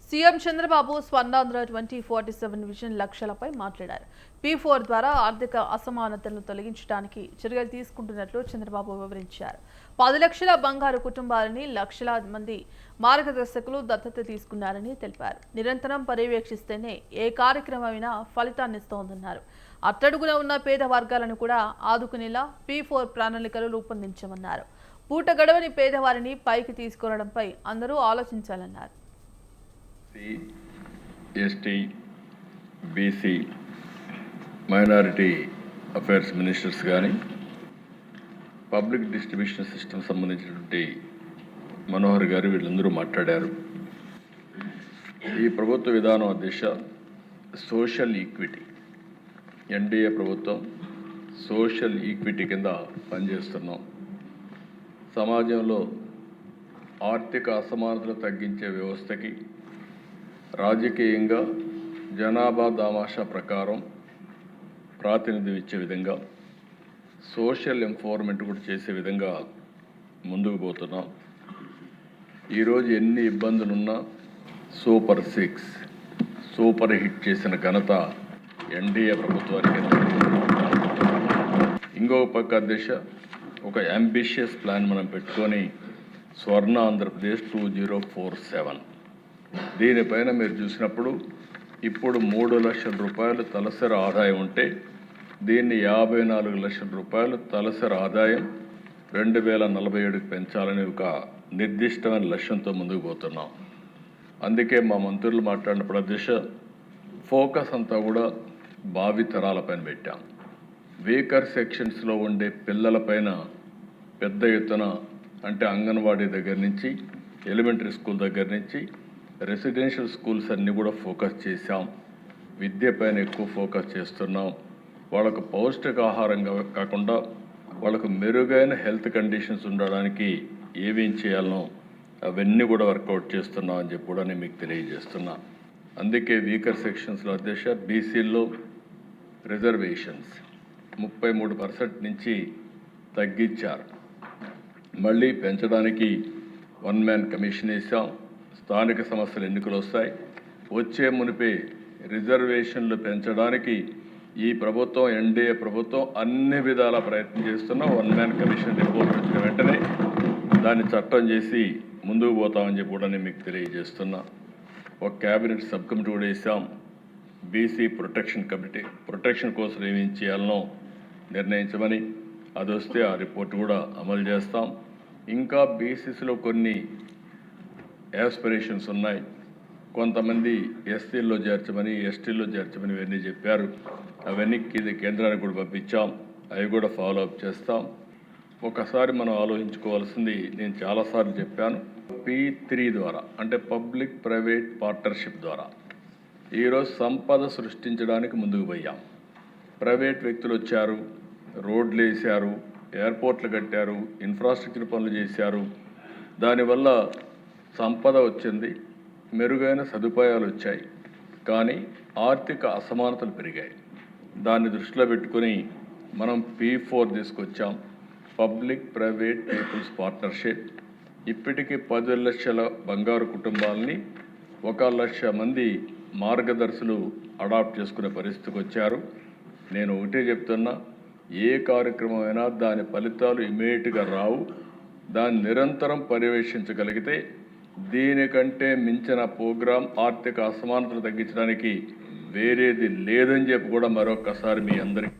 CM Chandrababu Swarnandhra 2047 vision లక్ష్యాలపై మాట్లాడారు. P4 ద్వారా ఆర్థిక అసమానతలను తొలగించడానికి చర్యలు తీసుకుంటున్నట్లు చంద్రబాబు వివరించారు. 10 లక్షల బంగారు కుటుంబాలని లక్షలాది మంది మార్గదర్శకులు దత్తత తీసుకున్నారని తెలిపారు. నిరంతరం పర్యవేక్షిస్తేనే ఏ కార్యక్రమమైనా ఫలితాన్నిస్తోందన్నారు. అట్టడుగున ఉన్న పేద వర్గాలను కూడా ఆదుకునేలా P4 ప్రణాళికలు రూపొందించమన్నారు. పూట గడవని పేదవారిని పైకి తీసుకురావడంపై అందరూ ఆలోచించాలన్నారు. ST BC minority affairs ministers కానీ పబ్లిక్ డిస్ట్రిబ్యూషన్ సిస్టమ్ సంబంధించినటువంటి మనోహర్ గారు వీళ్ళందరూ మాట్లాడారు. ఈ ప్రభుత్వ విధానం దిశ సోషల్ ఈక్విటీ. ఎన్డీఏ ప్రభుత్వం సోషల్ ఈక్విటీ కింద పనిచేస్తున్నాం. సమాజంలో ఆర్థిక అసమానతలు తగ్గించే వ్యవస్థకి రాజకీయంగా జనాభా దామాషా ప్రకారం ప్రాతినిధ్యం ఇచ్చే విధంగా సోషల్ ఎంపవర్మెంట్ కూడా చేసే విధంగా ముందుకు పోతున్నాం. ఈరోజు ఎన్ని ఇబ్బందులున్నా సూపర్ హిట్ చేసిన ఘనత ఎన్డీఏ ప్రభుత్వానికి. ఇంకొక పక్క దిశ ఒక అంబిషియస్ ప్లాన్ మనం పెట్టుకొని స్వర్ణ ఆంధ్రప్రదేశ్ 2047 దీనిపైన మీరు చూసినప్పుడు ఇప్పుడు 3 లక్షల రూపాయలు తలసరి ఆదాయం ఉంటే దీన్ని 54 లక్షల రూపాయలు తలసరి ఆదాయం 2047కి పెంచాలని ఒక నిర్దిష్టమైన లక్ష్యంతో ముందుకు పోతున్నాం. అందుకే మా మంత్రులు మాట్లాడినప్పుడు దిశ ఫోకస్ అంతా కూడా భావితరాలపైన పెట్టాం. వీకర్ సెక్షన్స్లో ఉండే పిల్లలపైన పెద్ద ఎత్తున అంటే అంగన్వాడీ దగ్గర నుంచి ఎలిమెంటరీ స్కూల్ దగ్గర నుంచి రెసిడెన్షియల్ స్కూల్స్ అన్నీ కూడా ఫోకస్ చేశాం. విద్య పైన ఎక్కువ ఫోకస్ చేస్తున్నాం. వాళ్ళకు పౌష్టికాహారంగా కాకుండా వాళ్ళకు మెరుగైన హెల్త్ కండిషన్స్ ఉండడానికి ఏమేం చేయాలనో అవన్నీ కూడా వర్కౌట్ చేస్తున్నాం అని చెప్పి కూడా నేను మీకు తెలియజేస్తున్నా. అందుకే వీకర్ సెక్షన్స్లో అధ్యక్ష బీసీల్లో రిజర్వేషన్స్ 33% నుంచి తగ్గించారు. మళ్ళీ పెంచడానికి 1 మ్యాన్ కమిషన్ వేసాం. స్థానిక సమస్యలు ఎన్నికలు వస్తాయి. వచ్చే మునిపే రిజర్వేషన్లు పెంచడానికి ఈ ప్రభుత్వం ఎన్డీఏ ప్రభుత్వం అన్ని విధాల ప్రయత్నం చేస్తున్నా. 1 మ్యాన్ కమిషన్ రిపోర్ట్ వచ్చిన వెంటనే దాన్ని చట్టం చేసి ముందుకు పోతామని చెప్పి కూడా నేను మీకు తెలియజేస్తున్నా. ఒక క్యాబినెట్ సబ్ కమిటీ కూడా వేసాం. బీసీ ప్రొటెక్షన్ కోసం ఏమేం చేయాలనో నిర్ణయించమని, అది వస్తే ఆ రిపోర్ట్ కూడా అమలు చేస్తాం. ఇంకా బీసీసీలో కొన్ని యాస్పిరేషన్స్ ఉన్నాయి. కొంతమంది ఎస్సీల్లో చేర్చమని ఎస్టీల్లో చేర్చమని ఇవన్నీ చెప్పారు. అవన్నీ కేంద్రానికి కూడా పంపించాం. అవి కూడా ఫాలో అప్ చేస్తాం. ఒకసారి మనం ఆలోచించుకోవాల్సింది, నేను చాలాసార్లు చెప్పాను, P3 ద్వారా అంటే పబ్లిక్ ప్రైవేట్ పార్ట్నర్షిప్ ద్వారా ఈరోజు సంపద సృష్టించడానికి ముందుకు పోయాం. ప్రైవేట్ వ్యక్తులు వచ్చారు, రోడ్లు వేశారు, ఎయిర్పోర్ట్లు కట్టారు, ఇన్ఫ్రాస్ట్రక్చర్ పనులు చేశారు. దానివల్ల సంపద వచ్చింది, మెరుగైన సదుపాయాలు వచ్చాయి. కానీ ఆర్థిక అసమానతలు పెరిగాయి. దాన్ని దృష్టిలో పెట్టుకుని మనం P4 తీసుకొచ్చాం. Public private peoples partnership. ఇప్పటికీ 10 లక్షల బంగారు కుటుంబాలని 1 లక్ష మంది మార్గదర్శులు అడాప్ట్ చేసుకునే పరిస్థితికి వచ్చారు. నేను ఒకటే చెప్తున్నా, ఏ కార్యక్రమం అయినా దాని ఫలితాలు ఇమీడియట్గా రావు. దాన్ని నిరంతరం పర్యవేక్షించగలిగితే దీనికంటే మించిన ప్రోగ్రాం ఆర్థిక అసమానతలు తగ్గించడానికి వేరేది లేదని చెప్పి కూడా మరొకసారి మీ అందరికీ